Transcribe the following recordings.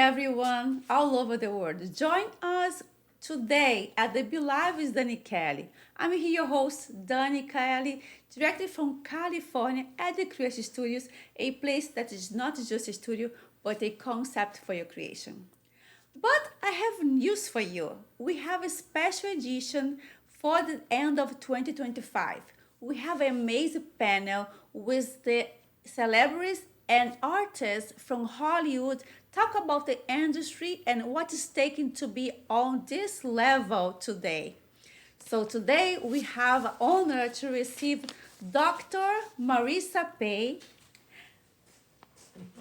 everyone all over the world. Join us today at the Be Live with Dani Ke'lly. I'm here, your host, Dani Ke'lly, directly from California at the Creation Studios, a place that is not just a studio, but a concept for your creation. But I have news for you. We have a special edition for the end of 2025. We have an amazing panel with the celebrities and artists from Hollywood talk about the industry and what is taken to be on this level today. So today we have honor to receive Dr. Marissa Pei,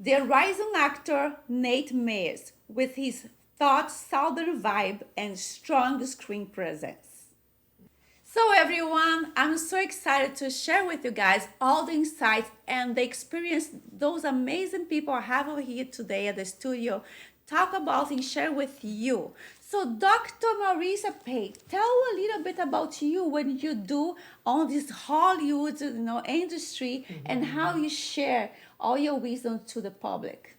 the rising actor Nate Mayes, with his thought southern vibe and strong screen presence. So everyone, I'm so excited to share with you guys all the insights and the experience those amazing people I have over here today at the studio talk about and share with you. So Dr. Marissa Pei, tell a little bit about you when you do on this Hollywood industry and how you share all your wisdom to the public.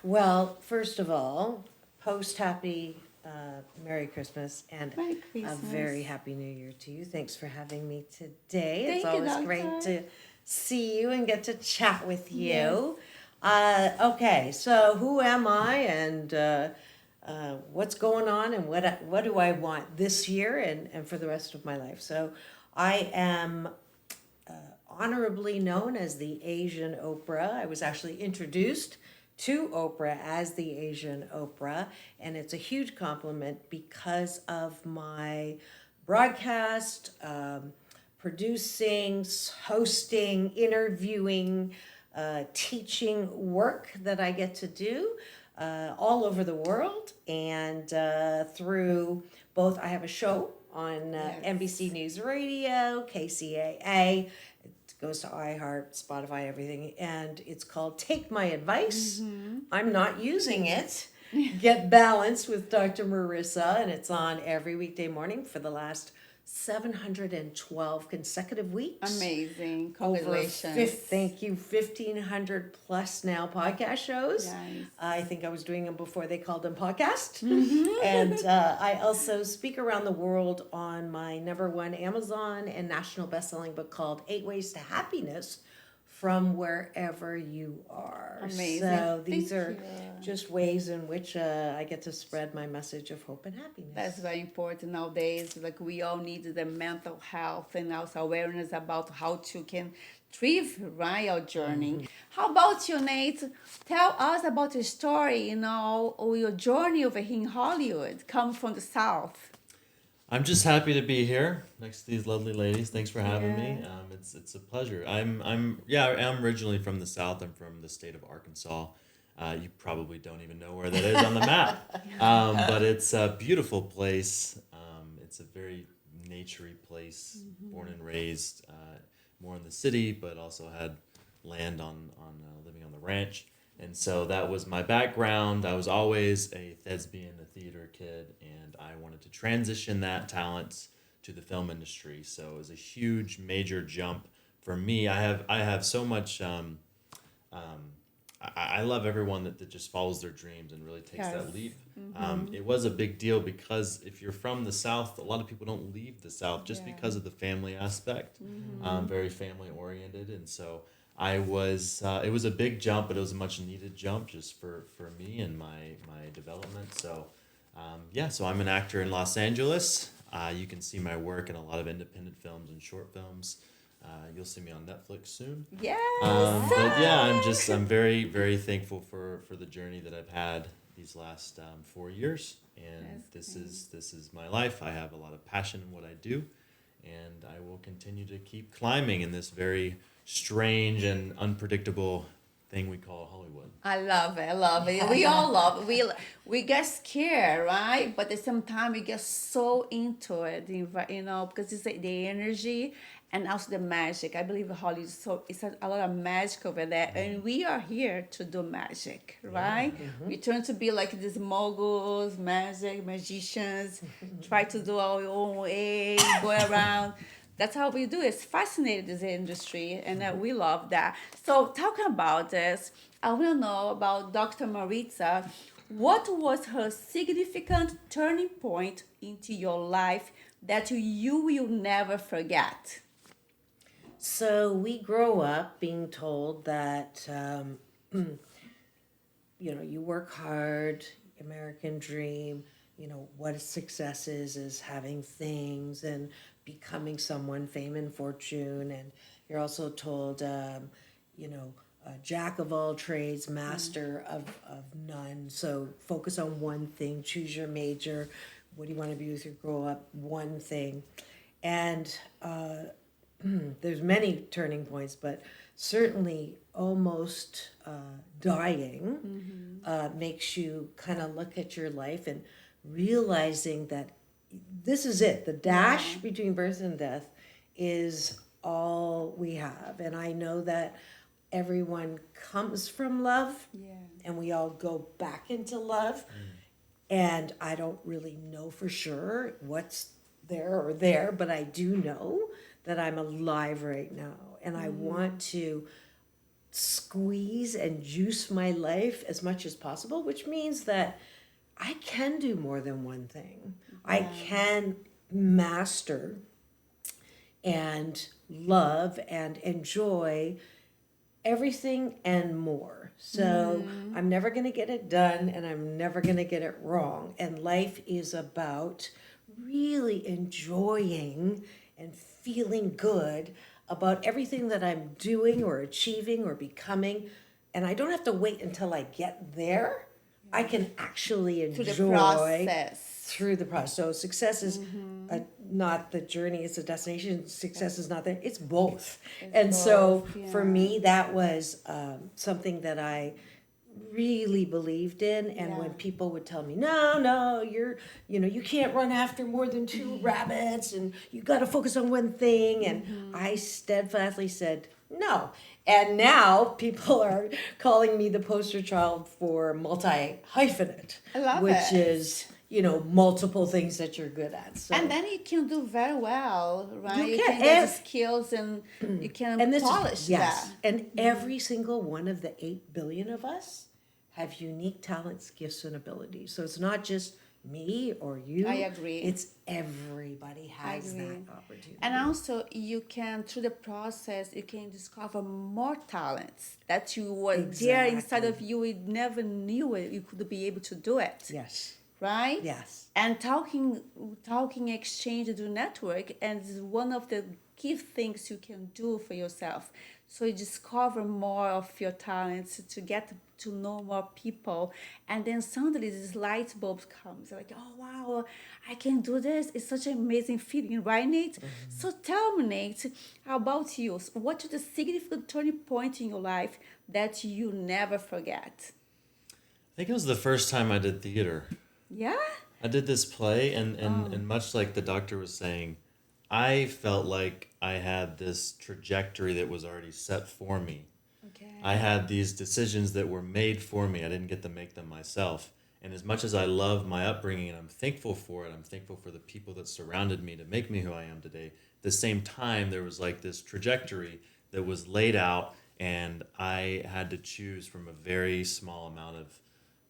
Well, first of all, post-happy Merry Christmas and Merry Christmas. a very Happy New Year to you. Thanks for having me today. Thank It's you, always Doctor. great to see you and get to chat with you. Yes. Okay, so who am I and what's going on and what do I want this year and for the rest of my life? So I am honorably known as the Asian Oprah. I was actually introduced to Oprah as the Asian Oprah, and it's a huge compliment because of my broadcast, producing, hosting, interviewing, teaching work that I get to do all over the world, and through both, I have a show on NBC News Radio, KCAA. Goes to iHeart, Spotify, everything, and it's called Take My Advice. I'm not using it. Get Balanced with Dr. Marissa, and it's on every weekday morning for the last 712 consecutive weeks. Amazing. Over Congratulations. thank you, 1,500 plus now podcast shows. Yes. I think I was doing them before they called them podcast. And I also speak around the world on my #1 Amazon and national bestselling book called 8 Ways to Happiness from Wherever You Are. Amazing. So these Thank are you. just ways in which I get to spread my message of hope and happiness. That's very important nowadays. Like we all need the mental health and also awareness about how to can thrive right our journey. How about you, Nate? Tell us about your story, or your journey over here in Hollywood, come from the South. I'm just happy to be here next to these lovely ladies. Thanks for having me. Yeah. It's a pleasure. I'm originally from the South. I'm from the state of Arkansas. You probably don't even know where that is on the map, but it's a beautiful place. It's a very naturey place. Born and raised, more in the city, but also had land on living on the ranch. And so that was my background. I was always a thespian, a theater kid, and I wanted to transition that talent to the film industry. So it was a huge, major jump for me. I have so much. I love everyone that just follows their dreams and really takes Yes. that leap. It was a big deal because if you're from the South, a lot of people don't leave the South just Yeah. because of the family aspect. Very family oriented, and so I was. It was a big jump, but it was a much needed jump just for me and my development. So so I'm an actor in Los Angeles. You can see my work in a lot of independent films and short films. You'll see me on Netflix soon. Yes. But yeah, I'm very, very thankful for the journey that I've had these last 4 years, and That's this is my life. I have a lot of passion in what I do, and I will continue to keep climbing in this very strange and unpredictable thing we call Hollywood. I love it. I love it. We all love it. We get scared, right? But at the same time, we get so into it, because it's like the energy and also the magic. I believe Hollywood it's a lot of magic over there, and we are here to do magic, right? We turn to be like these moguls, magicians, try to do our own way, go around. That's how we do it. It's fascinating, this industry, and we love that. So talking about this, I want to know about Dr. Maritza. What was her significant turning point into your life that you will never forget? So we grow up being told that, you work hard, American dream, what success is having things and becoming someone, fame and fortune. And you're also told, jack of all trades, master of none. So focus on one thing, choose your major. What do you want to be with your grow up? One thing. And there's many turning points, but certainly almost dying makes you kind of look at your life and realizing that this is it. The dash between birth and death is all we have. And I know that everyone comes from love and we all go back into love. And I don't really know for sure what's there, but I do know that I'm alive right now. And I want to squeeze and juice my life as much as possible, which means that I can do more than one thing. I can master and love and enjoy everything and more. So I'm never going to get it done and I'm never going to get it wrong. And life is about really enjoying and feeling good about everything that I'm doing or achieving or becoming. And I don't have to wait until I get there. I can actually enjoy Through the process. Through the process. So success is not the journey, it's the destination. Success is not there. It's both. So for me, that was something that I really believed in. And when people would tell me, no, you can't run after more than two rabbits and you got to focus on one thing. And I steadfastly said, no. And now people are calling me the poster child for multi-hyphenate, which is, multiple things that you're good at. So. And then you can do very well, right? You can get the skills and you can polish that. And every single one of the 8 billion of us have unique talents, gifts, and abilities. So it's not just me or you. I agree. It's everybody has that opportunity. And also you can, through the process, you can discover more talents that you were there inside of you. You never knew it. You could be able to do it. Yes. Right? Yes. And talking exchange through network, and is one of the key things you can do for yourself. So you discover more of your talents to get to know more people, and then suddenly this light bulb comes. Like, oh wow, I can do this. It's such an amazing feeling, right, Nate? So tell me, Nate, how about you? What is the significant turning point in your life that you never forget? I think it was the first time I did theater. Yeah? I did this play, and much like the doctor was saying, I felt like I had this trajectory that was already set for me. Okay. I had these decisions that were made for me. I didn't get to make them myself. And as much as I love my upbringing and I'm thankful for it, I'm thankful for the people that surrounded me to make me who I am today. At the same time, there was like this trajectory that was laid out, and I had to choose from a very small amount of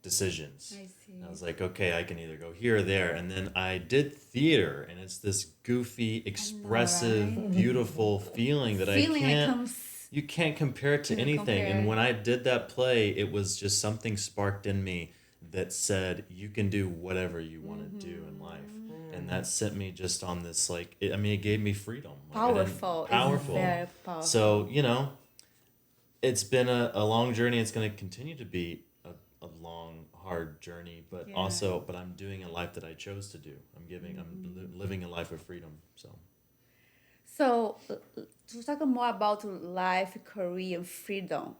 decisions. I see. And I was like, okay, I can either go here or there. And then I did theater, and it's this goofy, expressive, beautiful feeling that you can't compare it to anything. And when I did that play, it was just something sparked in me that said, you can do whatever you want to do in life. And that sent me just on this, it gave me freedom. Powerful. Powerful. Very powerful. So, it's been a long journey. It's going to continue to be a long, hard journey, but I'm doing a life that I chose to do. I'm living a life of freedom. So to talk more about life, career, and freedom,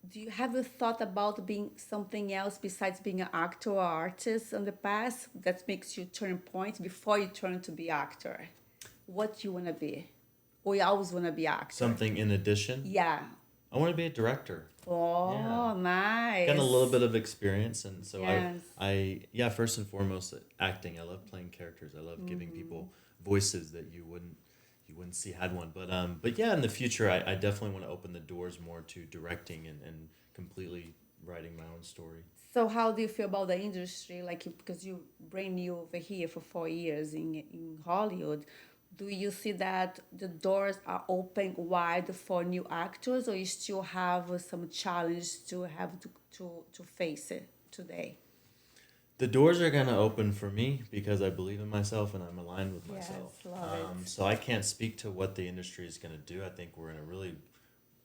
do you have a thought about being something else besides being an actor or artist in the past that makes you turn point before you turn to be actor? What you want to be? Or you always want to be actor? Something in addition? Yeah. I want to be a director. Oh, nice. Got a little bit of experience, and so Yes. I first and foremost, acting. I love playing characters. I love giving people voices that you wouldn't see had one. But yeah, in the future, I definitely want to open the doors more to directing and completely writing my own story. So how do you feel about the industry? Like, because you brand new over here for 4 years in Hollywood, do you see that the doors are open wide for new actors, or you still have some challenge to have to face it today? The doors are going to open for me because I believe in myself and I'm aligned with Yes, myself. love it. So I can't speak to what the industry is going to do. I think we're in a really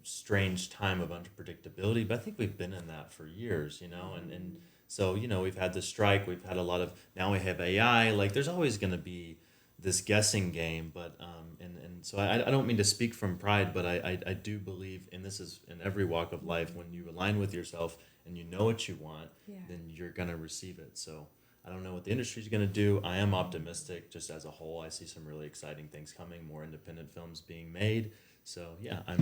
strange time of unpredictability, but I think we've been in that for years, and so, we've had the strike, we've had a lot of, now we have AI, like there's always going to be this guessing game, but and so I don't mean to speak from pride, but I do believe, and this is in every walk of life, when you align with yourself and you know what you want, then you're going to receive it. So I don't know what the industry is going to do. I am optimistic just as a whole. I see some really exciting things coming, more independent films being made. So yeah, I'm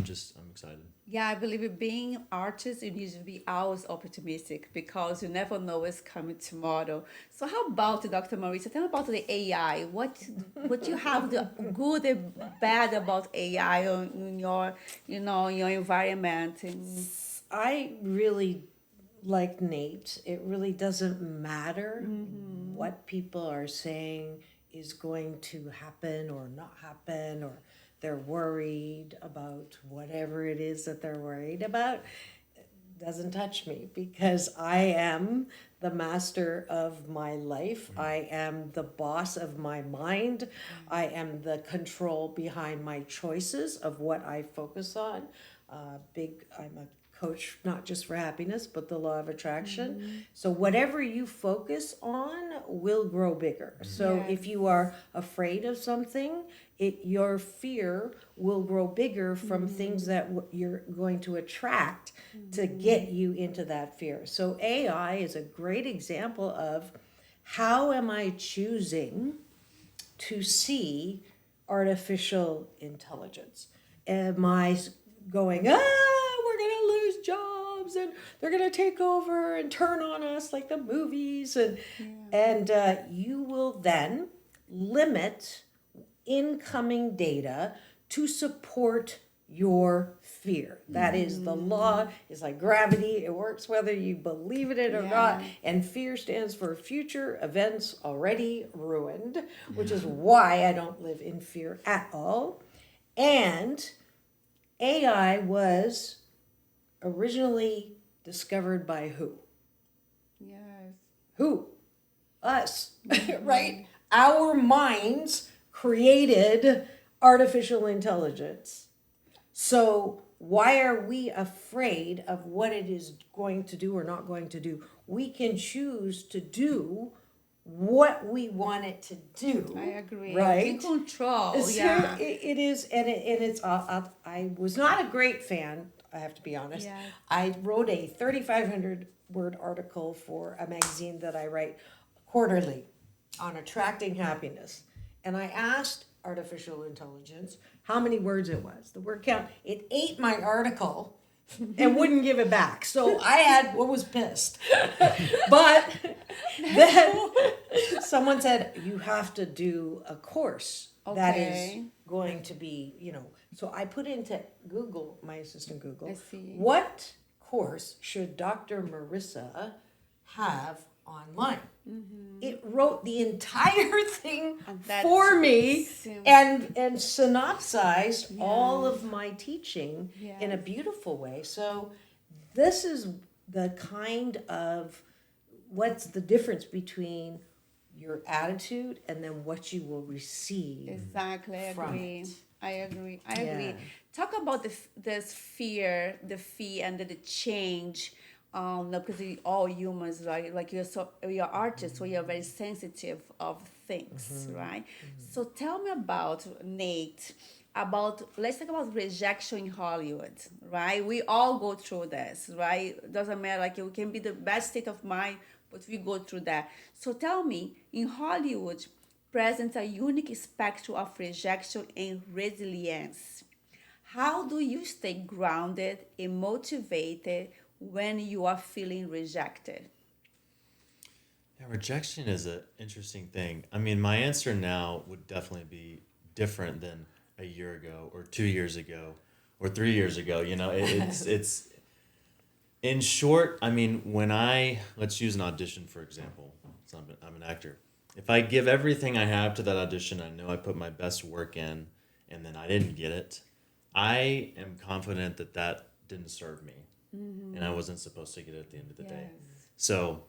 excited. Yeah, I believe it being artist, you need to be always optimistic because you never know what's coming tomorrow. So how about Dr. Marissa? Tell me about the AI. What you have the good and bad about AI in your your environment? And I really like Nate. It really doesn't matter what people are saying is going to happen or not happen, or they're worried about whatever it is that they're worried about. It doesn't touch me because I am the master of my life. I am the boss of my mind. I am the control behind my choices of what I focus on. I'm a coach, not just for happiness, but the law of attraction. So whatever you focus on will grow bigger. So Yes. if you are afraid of something, your fear will grow bigger from things that you're going to attract to get you into that fear. So AI is a great example of how am I choosing to see artificial intelligence? Am I going, we're going to lose jobs and they're going to take over and turn on us like the movies? And you will then limit incoming data to support your fear. That is the law. It's like gravity. It works whether you believe in it or not. And fear stands for future events already ruined, which is why I don't live in fear at all. And AI was originally discovered by who? yes. Who? Us, right? Our minds created artificial intelligence. So why are we afraid of what it is going to do or not going to do? We can choose to do what we want it to do. I agree. Right? In control. So Yeah. it is, and it's. I was not a great fan. I have to be honest. Yeah. I wrote a 3,500 word article for a magazine that I write quarterly on attracting happiness, and I asked artificial intelligence how many words it was. The word count. It ate my article and wouldn't give it back. So I was pissed. But then someone said, you have to do a course that is Okay. going to be, So I put into Google, my assistant Google, I see. what course should Dr. Marissa have online? It wrote the entire thing And that's for me sim- and synopsized all of my teaching in a Yes. beautiful way. So this is the kind of what's the difference between your attitude and then what you will receive. Exactly. I from agree. it. I agree. Yeah. Talk about this fear, the fear and the change. No, because we all humans, right? Like you're artists, so you're very sensitive of things, right? So tell me about Nate. Let's talk about rejection in Hollywood, right? We all go through this, right? Doesn't matter, like it can be the best state of mind, but we go through that. So tell me, in Hollywood, presents a unique spectrum of rejection and resilience. How do you stay grounded and motivated when you are feeling rejected? Yeah, rejection is an interesting thing. I mean, my answer now would definitely be different than a year ago or 2 years ago or 3 years ago. It's In short, I mean, let's use an audition, for example. So I'm an actor. If I give everything I have to that audition, I know I put my best work in, and then I didn't get it, I am confident that that didn't serve me, and I wasn't supposed to get it at the end of the day. So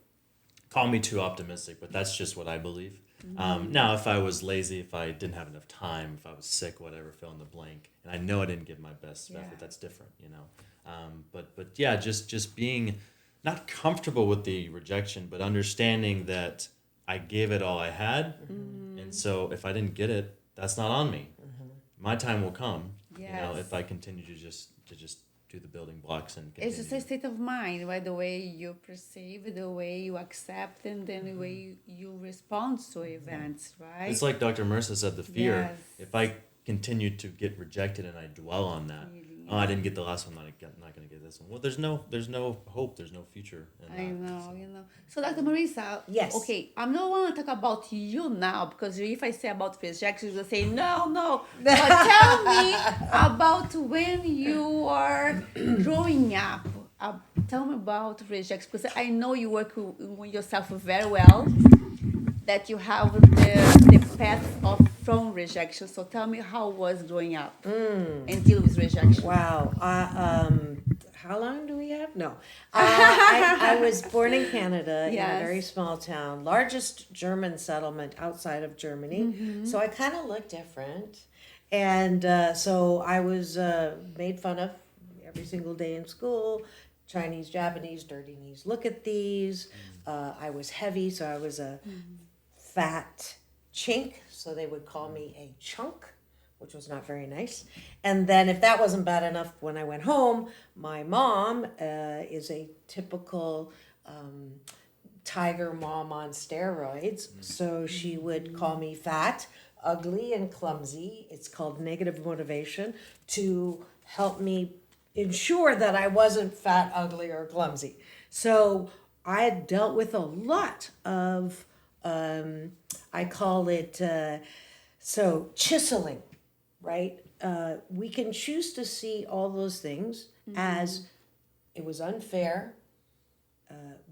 call me too optimistic, but that's just what I believe. Now, if I was lazy, if I didn't have enough time, if I was sick, whatever, fill in the blank, and I know I didn't give my best effort, that's different, you know. But yeah, just being not comfortable with the rejection, but understanding that I gave it all I had, and so if I didn't get it, that's not on me. My time will come, you know, if I continue to just do the building blocks and continue. It's just a state of mind, right? The way you perceive, the way you accept, and then the way you respond to events, right? It's like Dr. Marissa said, the fear. If I continue to get rejected and I dwell on that, I didn't get the last one, I'm not going to get this one. Well, there's no hope, there's no future in that. I know, you know. So, Dr. Marissa, Yes. Okay, I don't want to talk about you now, because if I say about rejections, you'll say, no. But tell me about when you are growing up. Tell me about rejections, because I know you work with yourself very well, that you have the path from rejection. So tell me how was growing up and deal with rejection. Wow. How long do we have? No. I was born in Canada in a very small town, largest German settlement outside of Germany. So I kind of look different. And so I was made fun of every single day in school. Chinese, Japanese, dirty knees, look at these. I was heavy, so I was a fat chink. So they would call me a chunk, which was not very nice. And then if that wasn't bad enough, when I went home, my mom is a typical tiger mom on steroids. So she would call me fat, ugly, and clumsy. It's called negative motivation to help me ensure that I wasn't fat, ugly, or clumsy. So I had dealt with a lot of, I call it, chiseling, right? We can choose to see all those things as it was unfair.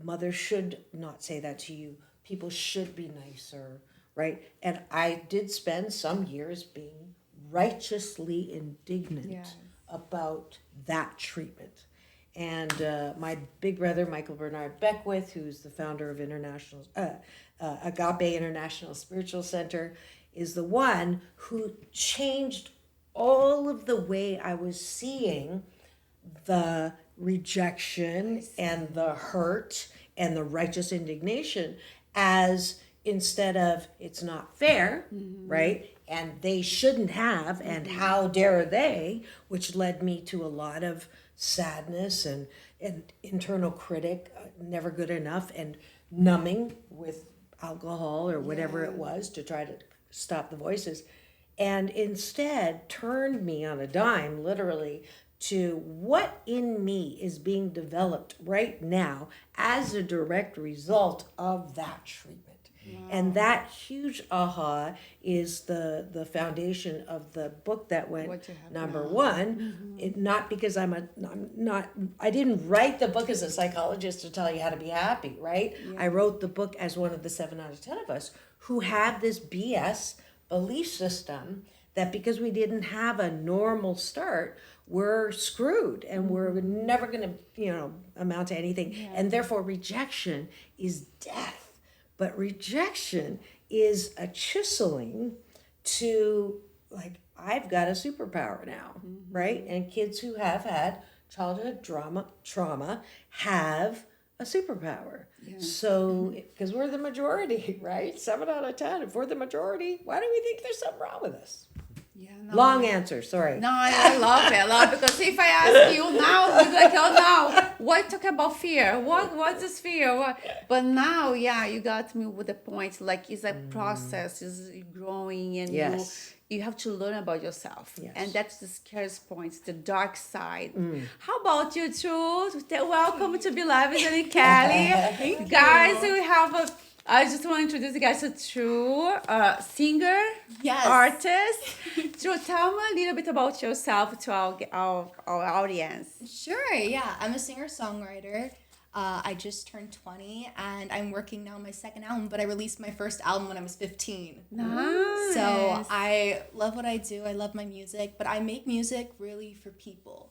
Mother should not say that to you. People should be nicer, right? And I did spend some years being righteously indignant about that treatment. And my big brother, Michael Bernard Beckwith, who's the founder of Agape International Spiritual Center, is the one who changed all of the way I was seeing the rejection and the hurt and the righteous indignation as, instead of it's not fair, right? And they shouldn't have, and how dare they, which led me to a lot of sadness and internal critic, never good enough, and numbing with alcohol or whatever it was to try to stop the voices. And instead turned me on a dime, literally, to what in me is being developed right now as a direct result of that treatment. And that huge aha is the foundation of the book that went number one. It, not because I didn't write the book as a psychologist to tell you how to be happy, right? I wrote the book as one of the 7 out of 10 of us who have this BS belief system that because we didn't have a normal start, we're screwed and we're never going to, amount to anything. And therefore rejection is death. But rejection is a chiseling to, like, I've got a superpower now, right? And kids who have had childhood trauma have a superpower. So, because we're the majority, right? 7 out of 10. If we're the majority, why do we think there's something wrong with us? Long answer, sorry. No, I love it, because if I ask you now, you're like, oh no, why talk about fear? What is fear? But now, you got me with the point, like it's a process, is growing, and you have to learn about yourself. And that's the scariest point, the dark side. How about you two? Welcome to Be Live with Dani Ke'lly. Guys, we have I just want to introduce you guys to true singer, Yes. artist. Drew, tell me a little bit about yourself to our audience. Sure, yeah. I'm a singer-songwriter. I just turned 20 and I'm working now on my second album, but I released my first album when I was 15. Nice. So I love what I do. I love my music, but I make music really for people.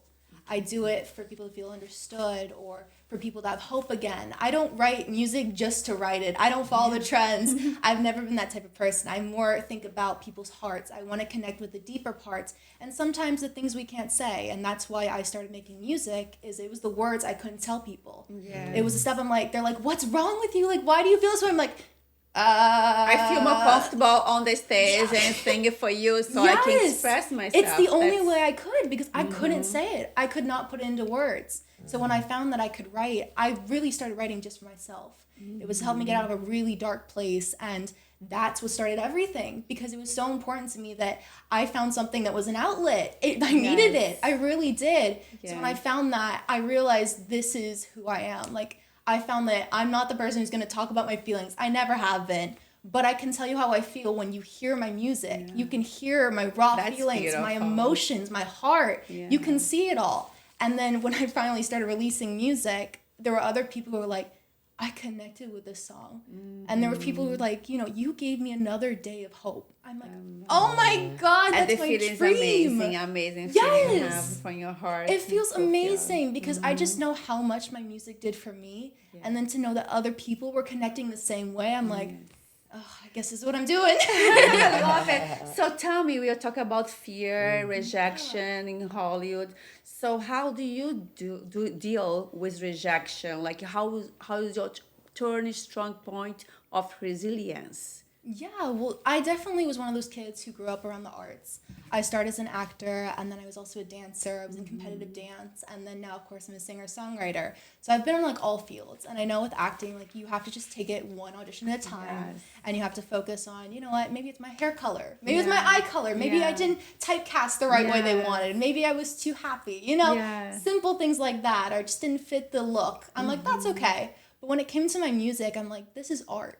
I do it for people to feel understood or for people to have hope again. I don't write music just to write it. I don't follow the trends. I've never been that type of person. I more think about people's hearts. I want to connect with the deeper parts and sometimes the things we can't say. And that's why I started making music, is it was the words I couldn't tell people. Yeah. It was the stuff I'm like, they're like, what's wrong with you? Like, why do you feel this way? I'm like, I feel more comfortable on the stage and sing for you so I can Yes. express myself. It's the only That's- way I could because I couldn't say it. I could not put it into words. So when I found that I could write, I really started writing just for myself. It was to help me get out of a really dark place, and that's what started everything because it was so important to me that I found something that was an outlet. I needed it. I really did. So when I found that, I realized this is who I am. Like, I found that I'm not the person who's going to talk about my feelings. I never have been. But I can tell you how I feel when you hear my music. You can hear my raw That's feelings, my beautiful. emotions, my heart. Yeah. You can see it all. And then when I finally started releasing music, there were other people who were like, I connected with this song. And there were people who were like, you gave me another day of hope. I'm like, oh my God, And that's the my feeling's dream. amazing feeling you have Yes. from your heart. It feels So amazing because I just know how much my music did for me. And then to know that other people were connecting the same way, I'm like, oh, I guess this is what I'm doing. I love it. So tell me, we are talking about fear, rejection in Hollywood. So how do you deal with rejection? Like how is your turning strong point of resilience? Yeah, well, I definitely was one of those kids who grew up around the arts. I started as an actor, and then I was also a dancer. I was in competitive dance, and then now, of course, I'm a singer-songwriter. So I've been in, like, all fields. And I know with acting, like, you have to just take it one audition at a time, and you have to focus on, you know what, maybe it's my hair color. Maybe it's my eye color. Maybe I didn't typecast the right way they wanted. Maybe I was too happy. Simple things like that, or just didn't fit the look. I'm like, that's okay. But when it came to my music, I'm like, this is art.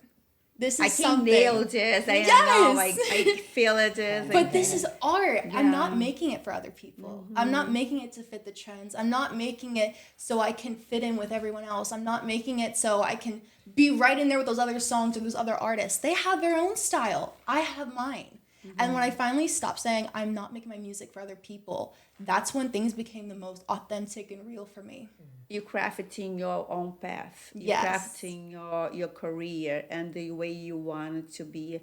This is I can something. nail this. I know, like I feel it is. But this is art. I'm not making it for other people. I'm not making it to fit the trends. I'm not making it so I can fit in with everyone else. I'm not making it so I can be right in there with those other songs or those other artists. They have their own style. I have mine. And when I finally stopped saying I'm not making my music for other people, that's when things became the most authentic and real for me. You crafting your own path. You Yes. crafting your career and the way you want it to be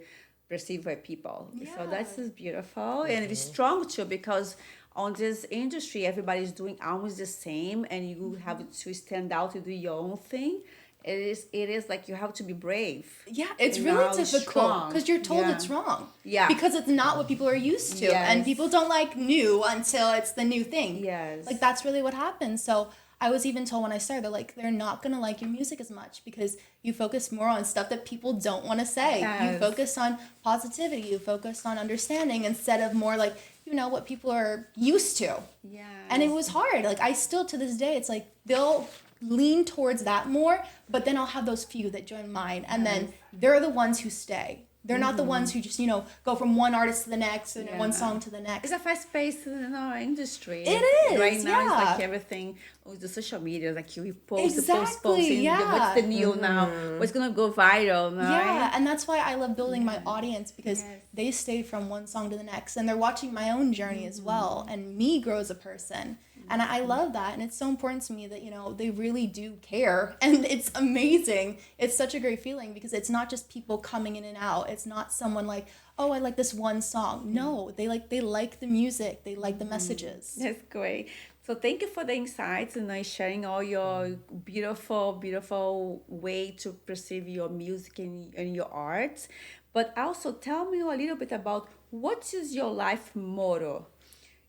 perceived by people. So that's just beautiful and it's strong too because on this industry everybody's doing almost the same and you have to stand out to do your own thing. It is like you have to be brave. Yeah, it's And really now difficult strong. because you're told Yeah. it's wrong. Yeah. Because it's not what people are used to. Yes. And people don't like new until it's the new thing. Yes. Like, that's really what happens. So I was even told when I started, they're not going to like your music as much because you focus more on stuff that people don't want to say. Yes. You focus on positivity. You focus on understanding instead of more like, what people are used to. Yeah. And it was hard. Like, I still, to this day, it's like they'll lean towards that more, but then I'll have those few that join mine. And then they're the ones who stay. They're not the ones who just, go from one artist to the next and one song to the next. It's a fast paced in our industry. It is, Right now it's yeah. like everything with the social media, like you post, Exactly, yeah. what's the new now? What's gonna go viral now? Yeah, Right? and that's why I love building my audience because they stay from one song to the next and they're watching my own journey as well and me grow as a person. And I love that. And it's so important to me that, they really do care. And it's amazing. It's such a great feeling because it's not just people coming in and out. It's not someone like, oh, I like this one song. No, they like the music. They like the messages. That's great. So thank you for the insights and sharing all your beautiful, beautiful way to perceive your music and your art. But also tell me a little bit about what is your life motto?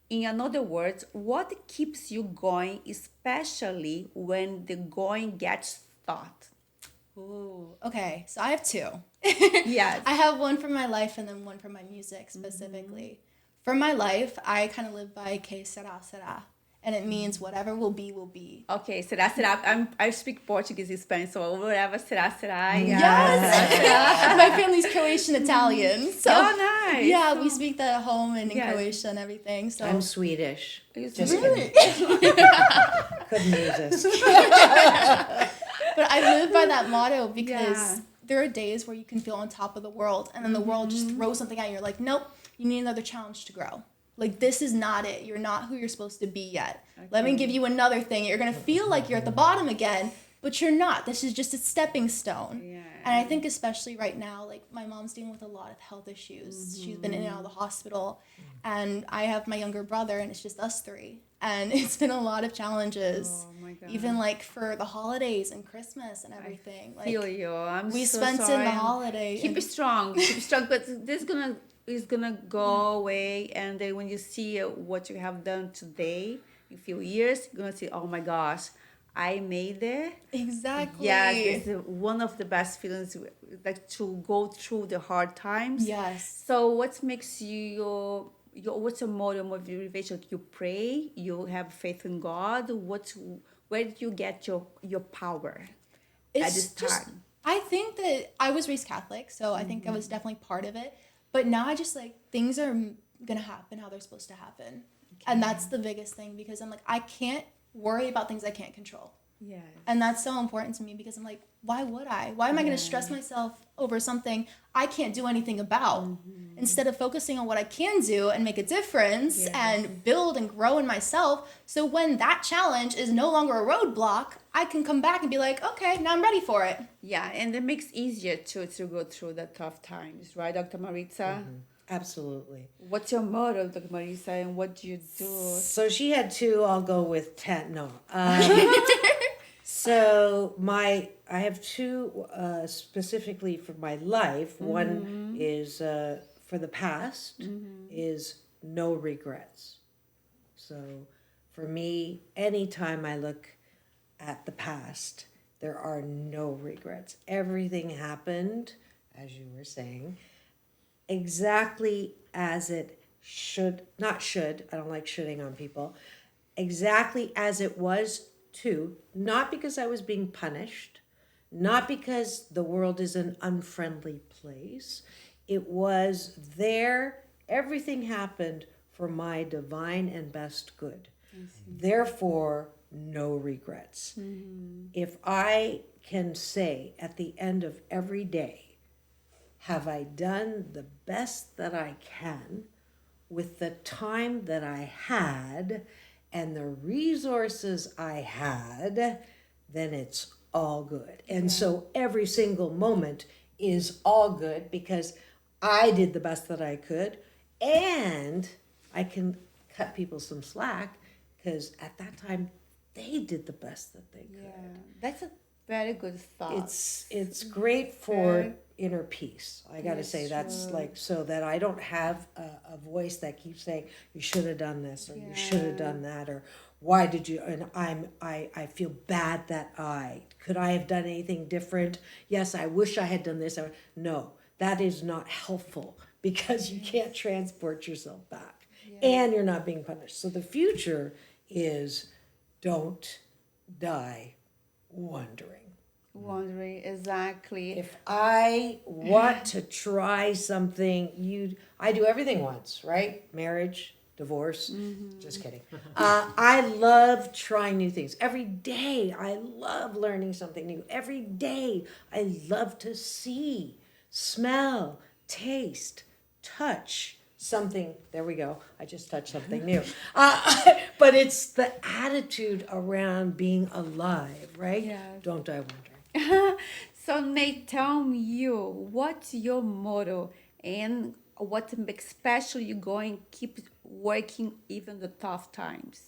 In other words, what keeps you going, especially when the going gets tough? Ooh, okay. So I have two. Yes. I have one for my life and then one for my music specifically. For my life, I kind of live by que sera, sera. and it means whatever will be, will be. Okay, será, será. I speak Portuguese and Spanish, so whatever será, será. Yes! My family's Croatian Italian. So, oh, nice. Yeah, we speak that at home and in Croatia and everything. So I'm Swedish. Just Kidding. Couldn't resist. But I live by that motto because there are days where you can feel on top of the world, and then the world just throws something at you. You're like, nope, you need another challenge to grow. Like, this is not it. You're not who you're supposed to be yet. Okay. Let me give you another thing. You're going to feel like you're at the bottom again, but you're not. This is just a stepping stone. Yeah. And I think especially right now, like, my mom's dealing with a lot of health issues. She's been in and out of the hospital. And I have my younger brother, and it's just us three. And it's been a lot of challenges. Oh my God. Even, like, for the holidays and Christmas and everything. I feel you. We spent in the holiday. Keep it strong. Keep it strong. But this is gonna go away, and then when you see what you have done today in a few years, you're gonna say, oh my gosh, I made it. Exactly. Yeah, it's one of the best feelings, like, to go through the hard times. Yes. So what makes you what's your motivation? You pray, you have faith in God. Where did you get your power at this time? I think that I was raised Catholic, so I think I was definitely part of it. But now I just, like, things are going to happen how they're supposed to happen. Okay. And that's the biggest thing, because I'm like, I can't worry about things I can't control. Yes. And that's so important to me, because I'm like, why would I? Why am I going to stress myself over something I can't do anything about? Instead of focusing on what I can do and make a difference and build and grow in myself. So when that challenge is no longer a roadblock, I can come back and be like, okay, now I'm ready for it. Yeah, and it makes it easier to go through the tough times, right, Dr. Marissa? Absolutely. What's your motto, Dr. Marissa, and what do you do? So she had 2, I'll go with 10. No. So I have 2 specifically for my life. One is for the past, is no regrets. So for me, anytime I look at the past, there are no regrets. Everything happened, as you were saying, exactly as it should, not should, I don't like shoulding on people, exactly as it was too, not because I was being punished, not because the world is an unfriendly place. It was there, everything happened for my divine and best good. Therefore, no regrets. If I can say at the end of every day, have I done the best that I can with the time that I had and the resources I had, then it's all good. And so every single moment is all good because I did the best that I could, and I can cut people some slack because at that time they did the best that they could. Yeah, that's a very good thought. It's great for inner peace. I got to say that's like, so that I don't have a voice that keeps saying you should have done this or you should have done that, or why did you, and I feel bad that could I have done anything different? Yes, I wish I had done this. No, that is not helpful because you can't transport yourself back and you're not being punished. So the future is don't die wondering. Exactly. If I want to try something, I do everything once, right? Marriage, divorce, just kidding. I love trying new things. Every day, I love learning something new. Every day, I love to see, smell, taste, touch something. There we go. I just touched something new. But it's the attitude around being alive, right? Yeah. Don't die wondering. So Nate, tell me what's your motto and what makes special you going keep working even the tough times?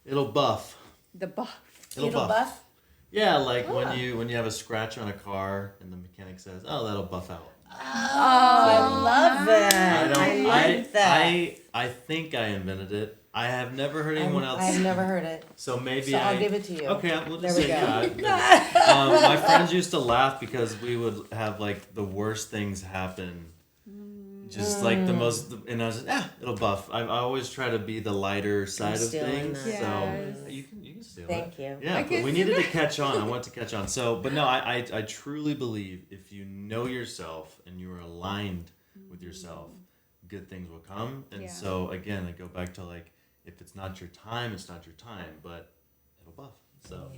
It'll buff. The buff. It'll buff? Yeah, like when you have a scratch on a car and the mechanic says, "Oh, that'll buff out." Oh, I love that. I like that. I think I invented it. I have never heard anyone else. I've never heard it. So maybe I'll give it to you. Okay, we'll just There say we go. my friends used to laugh because we would have like the worst things happen just like the most, and I was it'll buff. I always try to be the lighter side of stealing things. that. So Yes. you can steal Thank it. you. Yeah, but we needed to catch on. I want to catch on. So, but no, I truly believe if you know yourself and you are aligned with yourself, good things will come. And Yeah. so again, I go back to like, if it's not your time, it's not your time, but it'll buff. So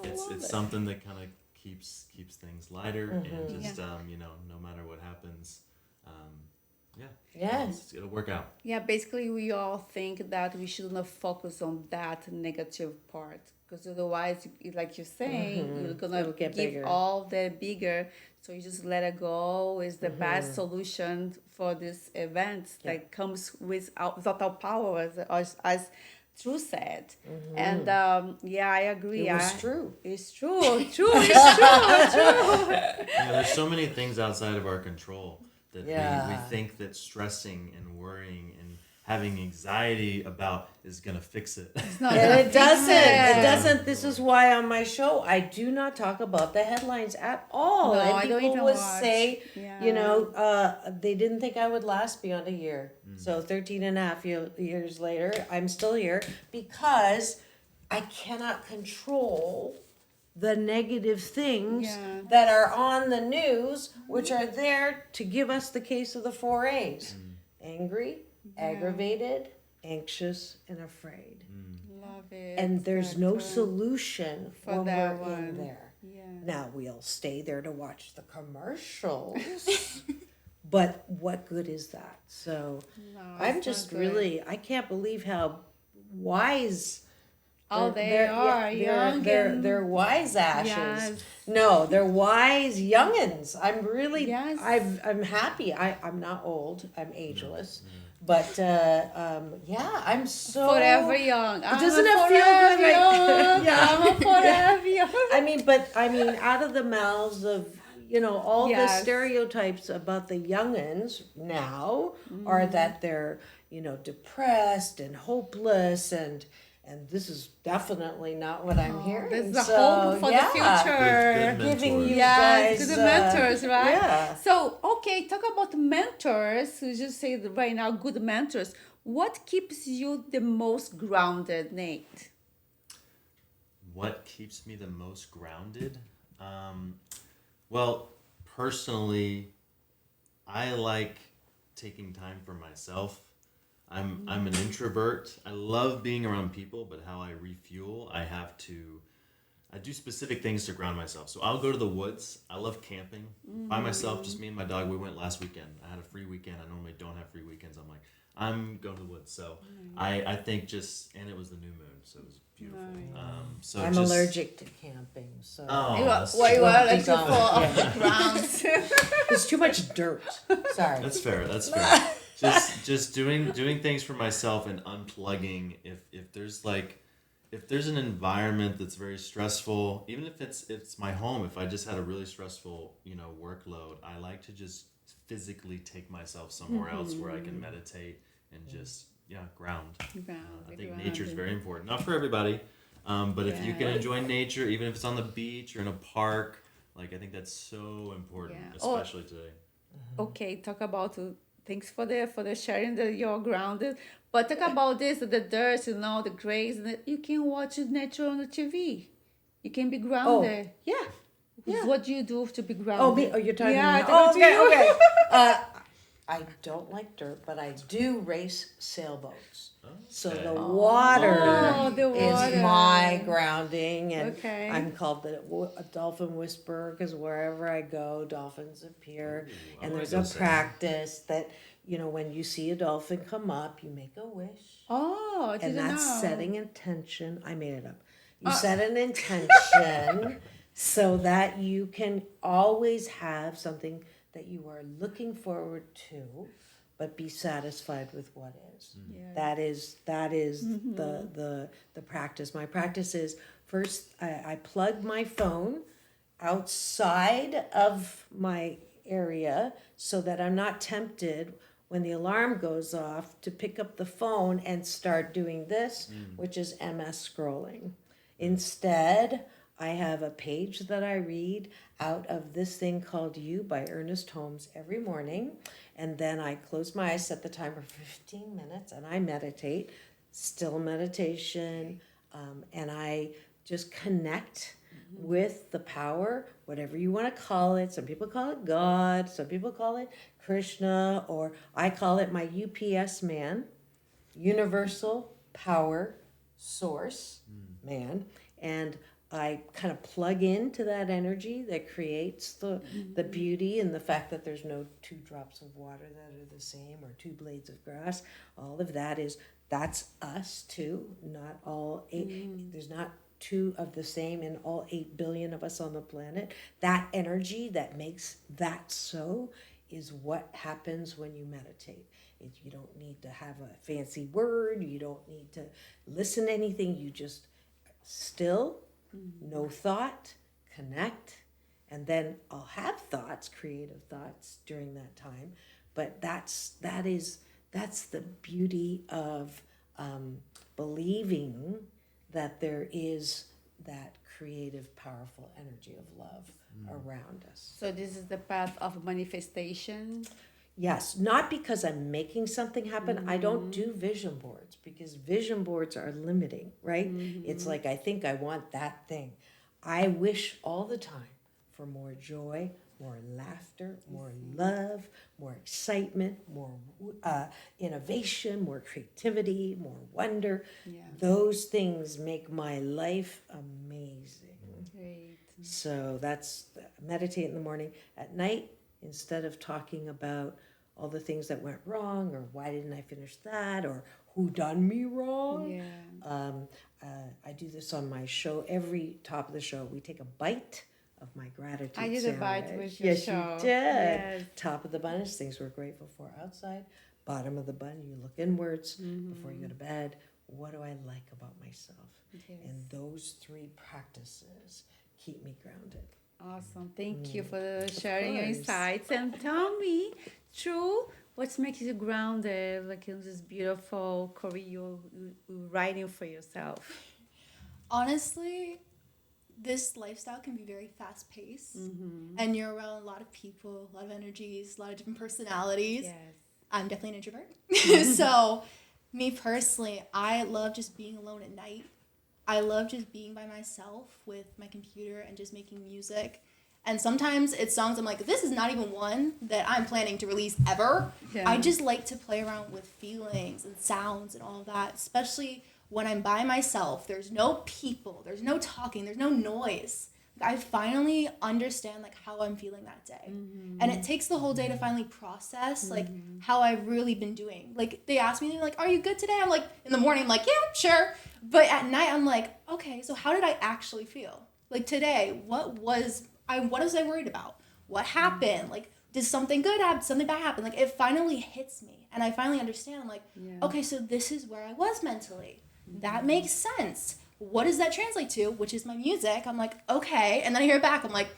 it's something that kind of keeps things lighter and just no matter what happens, Yes. it'll work out. Yeah, basically, we all think that we should not focus on that negative part because otherwise, like you're saying, you're gonna It'll get give bigger. all the bigger. So you just let it go is the best solution for this event that comes without our power, as True said. And I agree. It was true. It's true. It's true. True. There's so many things outside of our control that we Yeah. think that stressing and worrying and having anxiety about is gonna fix it. Not And gonna it fix doesn't. it. It doesn't. This is why on my show I do not talk about the headlines at all. No, and I don't people even would watch. say, Yeah. they didn't think I would last beyond a year. So 13 and a half years later, I'm still here because I cannot control the negative things Yeah. that are on the news, which are there to give us the case of the 4 A's. Angry, aggravated, anxious, and afraid. Love it. And there's no Exactly. solution For when that we're in one. there. Yeah. Now we'll stay there to watch the commercials. But what good is that? So No, I'm it's just not good. really, I can't believe how wise. Oh, they are young. and- They're wise ashes. Yes. No, they're wise youngins. I'm really, Yes. I'm happy. I'm not old. I'm ageless. But I'm so Forever young. Doesn't it feel good? Like, I'm a forever young. I mean, out of the mouths of all the Yes. stereotypes about the youngins now are that they're depressed and hopeless and this is definitely not what I'm hearing. There's a So, hope for the future. Good Giving you Yes, guys to the mentors, right? Yeah. So, okay, talk about mentors. You just say that right now, good mentors. What keeps you the most grounded, Nate? What keeps me the most grounded? Well, personally, I like taking time for myself. I'm an introvert. I love being around people, but how I refuel, I do specific things to ground myself. So I'll go to the woods. I love camping by myself, just me and my dog. We went last weekend. I had a free weekend. I normally don't have free weekends. I'm like, I'm going to the woods. So I think and it was the new moon, so it was beautiful. So I'm allergic to camping, so that's What you true. are looking Keep for going. off the ground. there's too much dirt. Sorry. That's fair. Just doing things for myself and unplugging. If there's an environment that's very stressful, even if it's my home, if I just had a really stressful workload, I like to just physically take myself somewhere else where I can meditate and just ground. I think nature is very important, not for everybody, but if you can enjoy nature, even if it's on the beach or in a park, like I think that's so important, especially today. Okay, talk about thanks for the sharing that you're grounded. But talk about this, the dirt, the grays, and you can watch nature on the TV. You can be grounded. Yeah. What do you do to be grounded? You're talking Yeah, about I talk to you. okay. I don't like dirt, but I do race sailboats. So the water, the water. is my grounding, and Okay. I'm called a dolphin whisperer because wherever I go, dolphins appear. Ooh, I And wanna there's go a sailing. practice that when you see a dolphin come up, you make a wish. Oh, I And didn't that's know. setting intention. I made it up. You set an intention so that you can always have something that you are looking forward to, but be satisfied with what is. Yeah. That is the practice. My practice is first I plug my phone outside of my area so that I'm not tempted when the alarm goes off to pick up the phone and start doing this, which is MS scrolling. Instead, I have a page that I read out of this thing called You by Ernest Holmes every morning. And then I close my eyes, set the timer for 15 minutes, and I meditate, still meditation, and I just connect with the power, whatever you want to call it. Some people call it God, some people call it Krishna, or I call it my UPS man, universal power source man. And I kind of plug into that energy that creates the beauty, and the fact that there's no two drops of water that are the same or two blades of grass. All of that's us too. Not all eight, there's not two of the same in all 8 billion of us on the planet. That energy that makes that so is what happens when you meditate. You don't need to have a fancy word. You don't need to listen to anything. You just still, no thought, connect, and then I'll have thoughts, creative thoughts during that time. But that's the beauty of believing that there is that creative, powerful energy of love around us. So this is the path of manifestation. Yes, not because I'm making something happen. I don't do vision boards because vision boards are limiting, right? It's like, I think I want that thing. I wish all the time for more joy, more laughter, more love, more excitement, more innovation, more creativity, more wonder. Yeah. Those things make my life amazing. Great. So that's meditate in the morning. At night, instead of talking about all the things that went wrong, or why didn't I finish that, or who done me wrong, Yeah. I do this on my show. Every top of the show, we take a bite of my gratitude I did sandwich. a bite with your Yes, show. you did. Yes. Top of the bun is things we're grateful for outside. Bottom of the bun, you look inwards before you go to bed. What do I like about myself? Yes. And those 3 practices keep me grounded. Awesome. Thank you for sharing your course. insights. And tell me, what makes you grounded, like in this beautiful career you're writing for yourself? Honestly, this lifestyle can be very fast paced, and you're around a lot of people, a lot of energies, a lot of different personalities. Yes. I'm definitely an introvert. So, me personally, I love just being alone at night. I love just being by myself with my computer and just making music. And sometimes it's songs I'm like, this is not even one that I'm planning to release ever. Yeah. I just like to play around with feelings and sounds and all of that, especially when I'm by myself. There's no people, there's no talking, there's no noise. I finally understand like how I'm feeling that day. And it takes the whole day to finally process like how I've really been doing. Like they ask me, they're like, are you good today? I'm like, in the morning, I'm like, yeah, sure. But at night, I'm like, okay, so how did I actually feel? Like today, what was I worried about? What happened? Like, did something good happen? Something bad happen? Like it finally hits me. And I finally understand. I'm like, okay, so this is where I was mentally. That makes sense. What does that translate to? Which is my music. I'm like, okay. And then I hear it back. I'm like,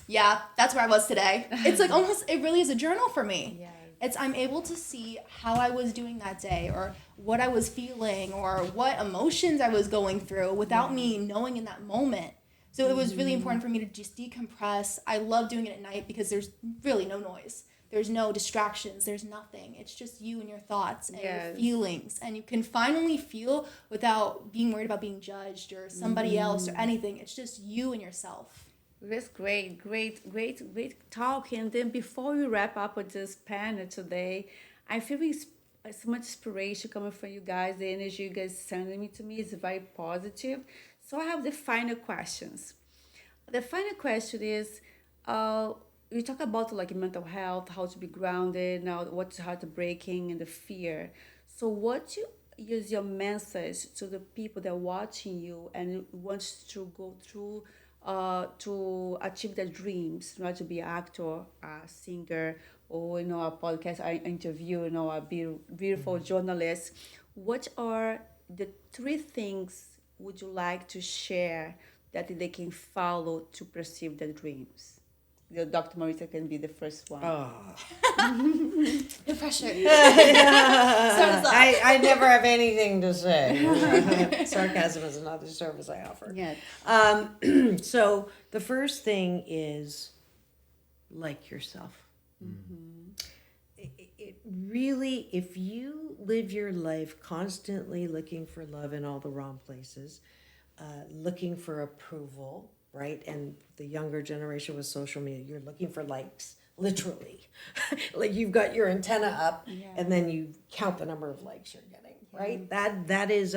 yeah, that's where I was today. It's like it really is a journal for me. Yes. I'm able to see how I was doing that day, or what I was feeling, or what emotions I was going through without me knowing in that moment. So it was really important for me to just decompress. I love doing it at night because there's really no noise. There's no distractions. There's nothing. It's just you and your thoughts and your feelings. And you can finally feel without being worried about being judged or somebody else or anything. It's just you and yourself. That's great talk. And then before we wrap up with this panel today, I feel so much inspiration coming from you guys. The energy you guys sending me to me is very positive. So I have the final questions. The final question is, we talk about like mental health, how to be grounded, now what's heartbreaking and the fear. So what you use your message to the people that are watching you and wants to go through to achieve their dreams, not to be an actor, a singer, or a podcast, I interview, a beautiful journalist. What are the 3 things would you like to share that they can follow to pursue their dreams? Dr. Marissa can be the first one. Oh. The pressure. I never have anything to say. Sarcasm is another service I offer. Yes. So the first thing is like yourself. It really, if you live your life constantly looking for love in all the wrong places, looking for approval, right? And the younger generation with social media, you're looking for likes, literally. Like you've got your antenna up, and then you count the number of likes you're getting, right? That is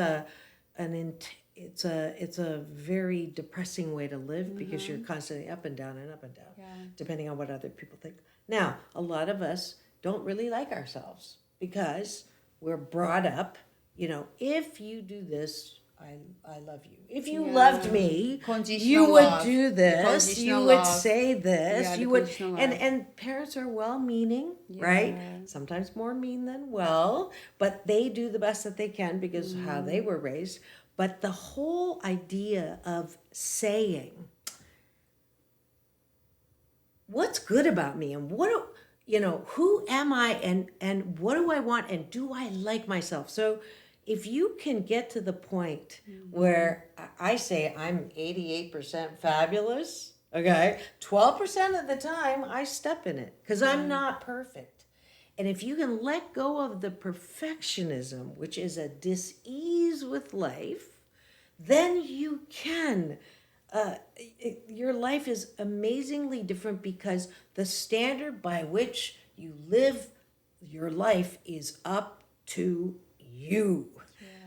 it's a very depressing way to live because you're constantly up and down and up and down, depending on what other people think. Now, a lot of us don't really like ourselves because we're brought up, if you do this, I love you. If you loved me, you would do this, you would say this, you would, and parents are well-meaning, right? Sometimes more mean than well, but they do the best that they can because how they were raised. But the whole idea of saying, what's good about me and who am I and what do I want and do I like myself? So if you can get to the point where I say I'm 88% fabulous, okay, 12% of the time I step in it because I'm not perfect. And if you can let go of the perfectionism, which is a dis-ease with life, then you can. Your life is amazingly different because the standard by which you live your life is up to you.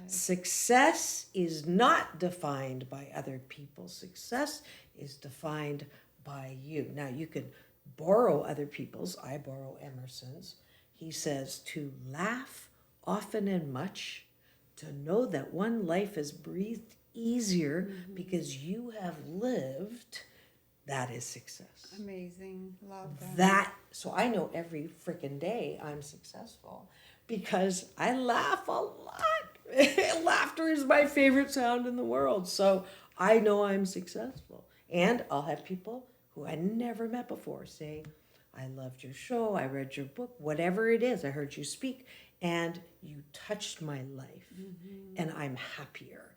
Success is not defined by other people. Success is defined by you. Now, you can borrow other people's. I borrow Emerson's. He says to laugh often and much, to know that one life is breathed easier because you have lived, that is success. Amazing. Love that. So I know every freaking day I'm successful because I laugh a lot. Laughter is my favorite sound in the world. So I know I'm successful. And I'll have people who I never met before say, I loved your show, I read your book, whatever it is, I heard you speak, and you touched my life, and I'm happier.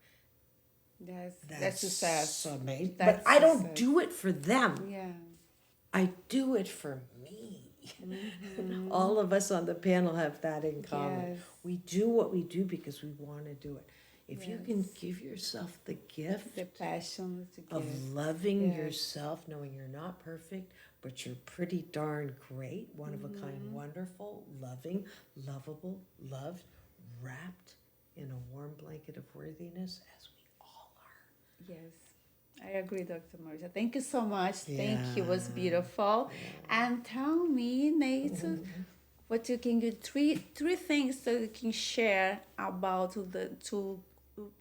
That's success. Amazing. But I don't do it for them. Yeah. I do it for me. All of us on the panel have that in common. Yes. We do what we do because we want to do it. If you can give yourself the gift, the passion to of give. loving yourself, knowing you're not perfect, but you're pretty darn great, one of a kind, wonderful, loving, lovable, loved, wrapped in a warm blanket of worthiness, as we all are. Yes, I agree, Dr. Marissa. Thank you so much. Thank you. It was beautiful. And tell me, Nate, what you can do, three things that you can share about to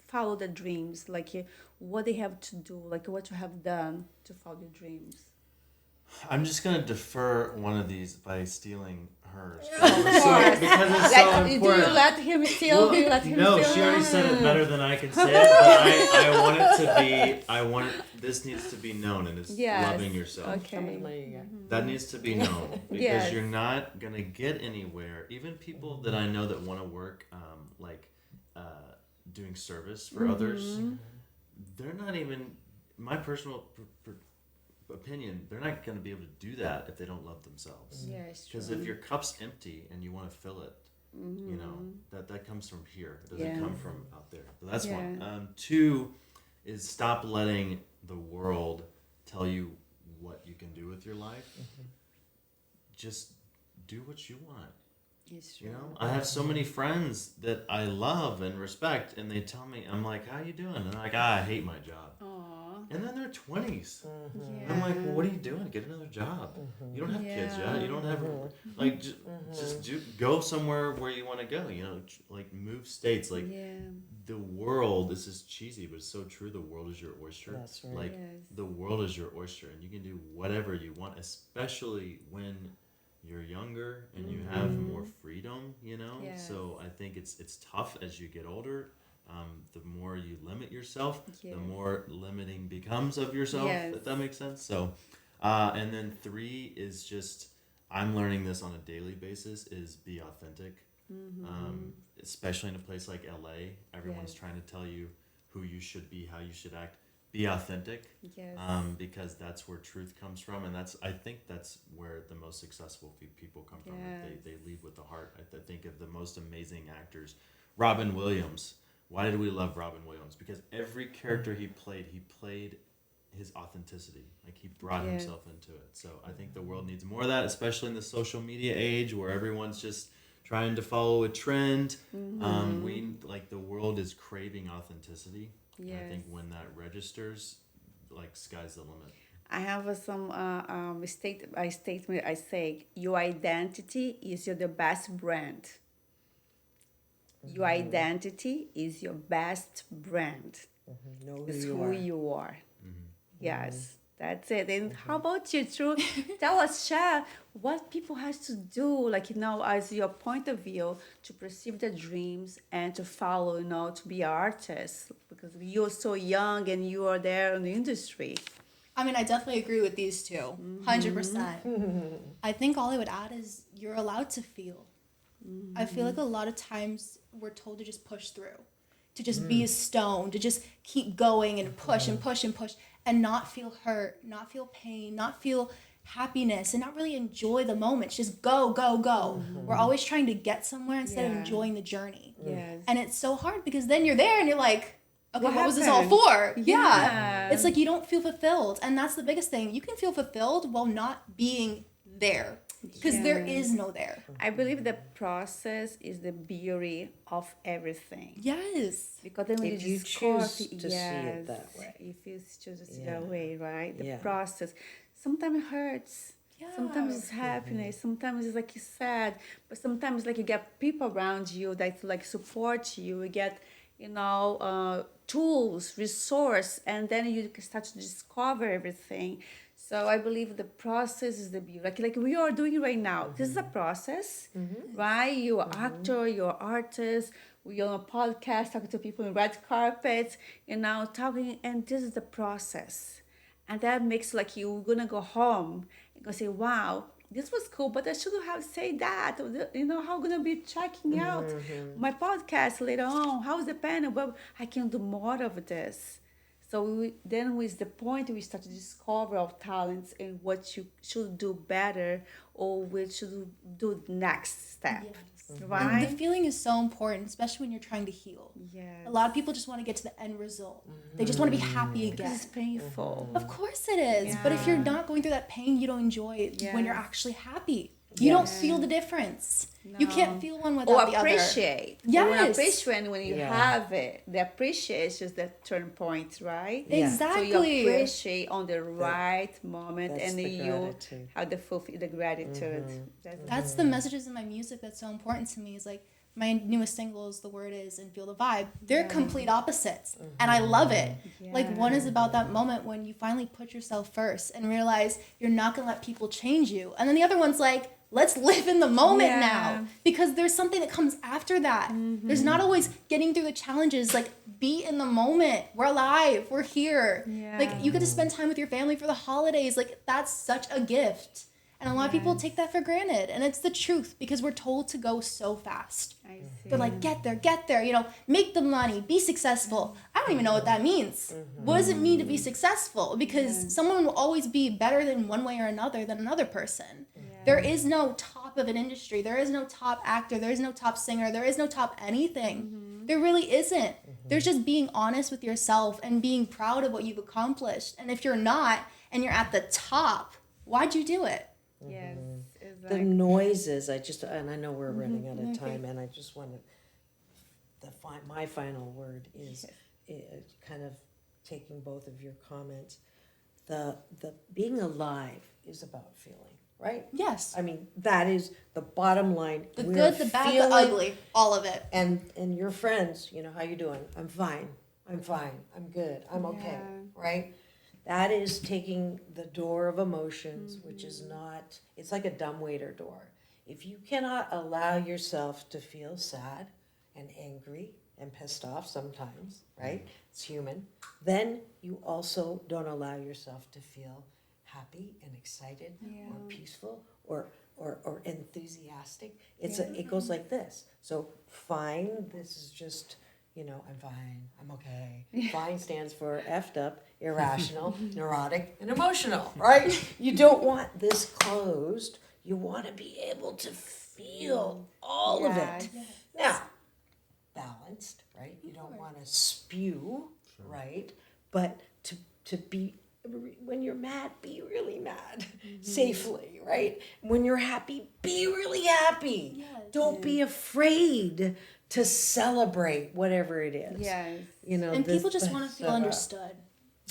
follow the dreams, like what they have to do, like what you have done to follow your dreams. I'm just going to defer one of these by stealing hers. Because it's so important. Do you let him steal? Do you let him no, steal? she already said it better than I can say it, but I want it to be, this needs to be known, and it's loving yourself. Okay. That needs to be known, because you're not going to get anywhere. Even people that I know that want to work, doing service for others, they're not even, my personal opinion, they're not going to be able to do that if they don't love themselves. Because if your cup's empty and you want to fill it, that comes from here. It doesn't come from out there. So that's one. Two is stop letting the world tell you what you can do with your life. Just do what you want. I have so many friends that I love and respect, and they tell me, I'm like, how you doing? And they're like, I hate my job. And then they're 20s. I'm like, well, what are you doing? Get another job. You don't have kids yet. You don't have, just go somewhere where you want to go, move states. The world, this is cheesy, but it's so true. The world is your oyster. That's right. The world is your oyster, and you can do whatever you want, especially when you're younger and you have more freedom, So I think it's tough as you get older. The more you limit yourself, the more limiting becomes of yourself, if that makes sense. So And then 3 is just, I'm learning this on a daily basis, is be authentic. Especially in a place like LA, everyone's trying to tell you who you should be, how you should act. Be authentic, Yes. because that's where truth comes from, and I think that's where the most successful people come from. Yes. They lead with the heart. I think of the most amazing actors, Robin Williams. Why did we love Robin Williams? Because every character he played his authenticity. Like, he brought himself into it. So I think the world needs more of that, especially in the social media age where everyone's just trying to follow a trend. The world is craving authenticity. Yes. And I think when that registers, like, sky's the limit. I have some statement. I say, your identity is the best brand. Your identity is your best brand. Know It's who who you are. you are. Yes, that's it. And how about you, True? Tell us, share what people has to do, like, as your point of view, to perceive their dreams and to follow, to be artists, because you're so young and you are there in the industry. I mean, I definitely agree with these two, 100%. I think all I would add is you're allowed to feel. I feel like a lot of times we're told to just push through, to just be a stone, to just keep going and push and push and push and not feel hurt, not feel pain, not feel happiness, and not really enjoy the moment. Just go, go, go. We're always trying to get somewhere instead of enjoying the journey. Yes. And it's so hard because then you're there and you're like, okay, what was this all happened? for? Yeah. It's like you don't feel fulfilled. And that's the biggest thing. You can feel fulfilled while not being there, because there is no there. I believe the process is the beauty of everything. Yes. Because then when If you you discover, choose to see it that way. If you choose to see Yeah. that way, right? The Yeah. process. Sometimes it hurts. Yeah. Sometimes it's happiness. Sometimes it's like it's sad. But sometimes like you get people around you that like support you. You get, tools, resource, and then you can start to discover everything. So I believe the process is the beauty. Like we are doing right now. This is a process, right? You're an actor, you're an artist. We're on a podcast talking to people in red carpets, talking, and this is the process. And that makes like you're gonna go home and go say, wow, this was cool, but I shouldn't have said that. How I'm gonna be checking out my podcast later on. How's the panel? But I can do more of this. So then with the point we start to discover our talents and what you should do better or what should do next step. Yes. Right? And the feeling is so important, especially when you're trying to heal. Yes. A lot of people just want to get to the end result. They just want to be happy again. It's painful. Of course it is. But if you're Yeah. not going through that pain, you don't enjoy it when you're Yes. actually happy. You don't Yes. feel the difference. You can't feel one without Or the other. appreciate. Yes. Or appreciate when you Yeah. have it. The appreciation is the turn point, right? Yeah. Exactly. So you appreciate on the right moment, that's and the you gratitude. have the gratitude. That's the messages in my music that's so important to me. Is like my newest singles, The Word Is and Feel the Vibe. They're complete opposites. And I love it. Like one is about that moment when you finally put yourself first and realize you're not gonna let people change you. And then the other one's like, let's live in the moment now. Because there's something that comes after that. There's not always getting through the challenges. Like, be in the moment. We're alive. We're here. Yeah. Like, you get to spend time with your family for the holidays. Like, that's such a gift. And a lot of people take that for granted. And it's the truth because we're told to go so fast. I see. They're like, get there, make the money, be successful. I don't even know what that means. What does it mean to be successful? Because someone will always be better than one way or another than another person. There is no top of an industry. There is no top actor. There is no top singer. There is no top anything. There really isn't. There's just being honest with yourself and being proud of what you've accomplished. And if you're not and you're at the top, why'd you do it? Yes, The exactly. noises, and I know we're running out of time, and I just want to, my final word is kind of taking both of your comments. The being alive is about feeling, right? Yes. I mean, that is the bottom line. The We're good, the bad, the feeling- ugly, all of it. And your friends, how you doing? I'm fine. I'm good. I'm okay, right? That is taking the door of emotions, which is not, it's like a dumbwaiter door. If you cannot allow yourself to feel sad and angry and pissed off sometimes, right? It's human. Then you also don't allow yourself to feel happy and excited Yeah. or peaceful or enthusiastic. It goes like this. So fine, this is just, I'm fine, I'm okay. Fine stands for effed up, irrational, neurotic, and emotional, right? You don't want this closed. You want to be able to feel all of it. Yes. Now, balanced, right? You don't want to spew, right? But to be, when you're mad, be really mad safely, right? When you're happy, be really happy. Yes. Don't be afraid to celebrate whatever it is. Yes. And people just want to feel understood.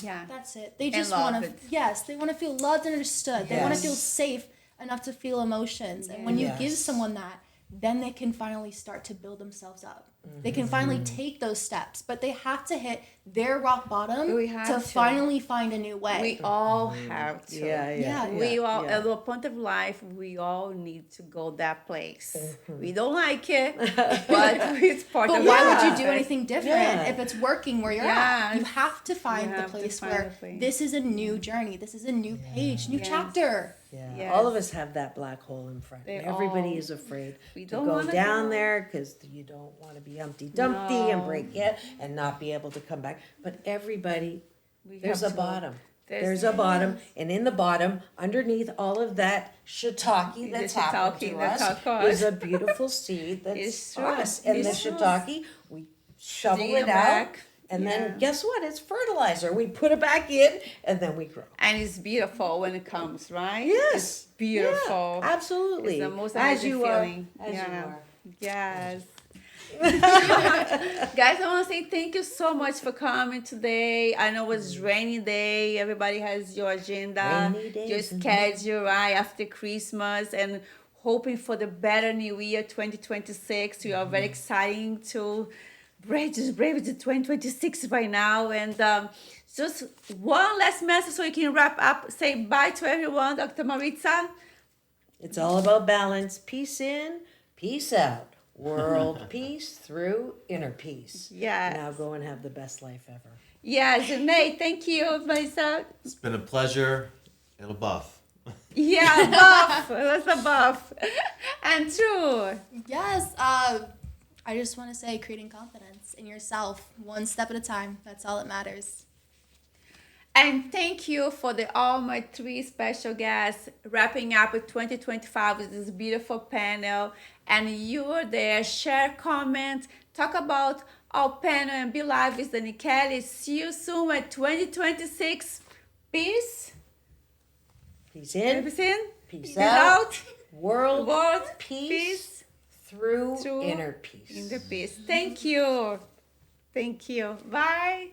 Yeah. That's it. They And just want loved. to, yes, they want to feel loved and understood. They want to Yes. feel safe enough to feel emotions. And when you give Yes. someone that, then they can finally start to build themselves up. They can finally take those steps, but they have to hit their rock bottom We have to to. finally find a new way. We all have to. Yeah. We all, yeah. at a point of life, we all need to go that place. We don't like it, but it's part But of why our would you life. do anything different Yeah. if it's working where you're at? Yes. You have to find You the have to place find where a place. this is a new journey, this is a new page, new Yes. chapter. Yeah, Yes. all of us have that black hole in front. They Everybody all- is afraid We to don't go wanna down go. there because you don't want to be Humpty Dumpty and No. break it and not be able to come back. But everybody, We there's have a to. bottom. There's- There's a bottom, and in the bottom, underneath all of that shiitake that's happened to that's us, how it is a beautiful seed that's It's true. us. And It's the true. shiitake, we shovel Dig it it out, back. and Yeah. then guess what? It's fertilizer. We put it back in, and then we grow. And it's beautiful when it comes, right? Yes. It's beautiful. Yeah, absolutely. It's the most as amazing you feeling. are. As you are. Yes. Guys, I want to say thank you so much for coming today. I know it's rainy day. Everybody has your agenda, Rainy days, your schedule, right, after Christmas, and hoping for the better new year 2026. We are very exciting to just brave the 2026 right now. And just one last message so you can wrap up. Say bye to everyone, Dr. Marissa. It's all about balance. Peace in, peace out. World peace through inner peace. Yes. Now go and have the best life ever. Yes, May, thank you, Marissa. It's been a pleasure. It'll buff. Yeah, buff. That's a buff. And true. Yes, I just want to say creating confidence in yourself, one step at a time. That's all that matters. And thank you for all my three special guests, wrapping up with 2025 with this beautiful panel. And you were there, share, comment, talk about our panel and be live with Dani Ke'lly. See you soon at 2026. Peace. Peace in, Everything. peace Peace out. out. World World peace, through inner peace. Inner peace. Thank you. Thank you. Bye.